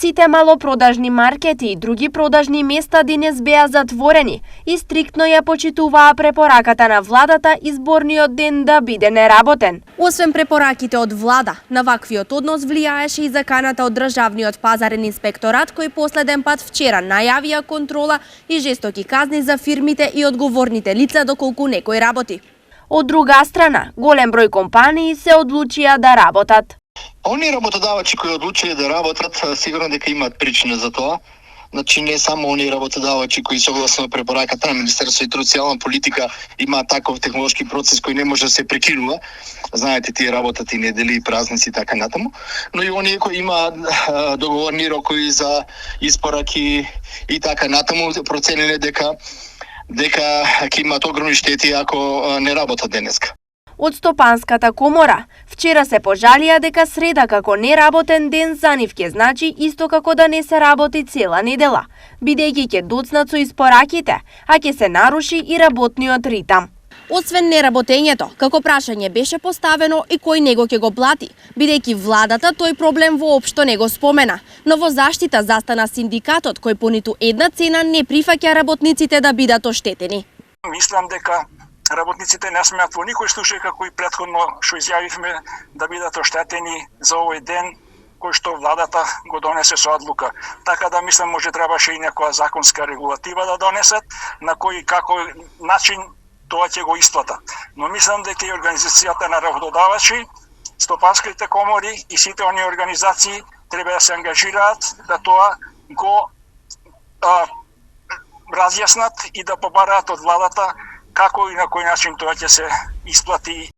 Сите малопродажни маркети и други продажни места денес беа затворени и стриктно ја почитуваа препораката на владата изборниот ден да биде неработен. Освен препораките од влада, на ваквиот однос влијаеше и заканата од Државниот пазарен инспекторат, кој последен пат вчера најавија контрола и жестоки казни за фирмите и одговорните лица доколку некој работи. Од друга страна, голем број компании се одлучија да работат. Оние работодавачи кои одлучиле да работат, сигурно дека имаат причина за тоа. Значи не само оние работодавачи кои согласно препораката на Министерството и труд и социјална политика имаат таков технолошки процес кој не може да се прекинува. Знаете, тие работат и недели и празници и така натаму, но и оние кои имаат договорни рокови за испораки и така натаму, процениле дека ќе имаат огромни штети ако не работат денеска. Од Стопанската комора вчера се пожалија дека среда како неработен ден за нив ќе значи исто како да не се работи цела недела, бидејќи ќе доцнат со испораките, а ќе се наруши и работниот ритам. Освен неработењето, како прашање беше поставено и кој него ќе го плати, бидејќи владата тој проблем воопшто не го спомена, но во заштита застана синдикатот кој по ниту една цена не прифаќа работниците да бидат оштетени. Мислам дека работниците не смеат во никој случај, како и претходно што изјавивме, да бидат оштетени за овој ден кој што владата го донесе со одлука. Така да мислам може требаше и некоја законска регулатива да донесат на кој и како начин тоа ќе го исплата. Но мислам дека и организацијата на работодавачи, стопанските комори и сите оние организации треба да се ангажираат да тоа го разјаснат и да побараат од владата како и на кој начин тоа ќе се исплати.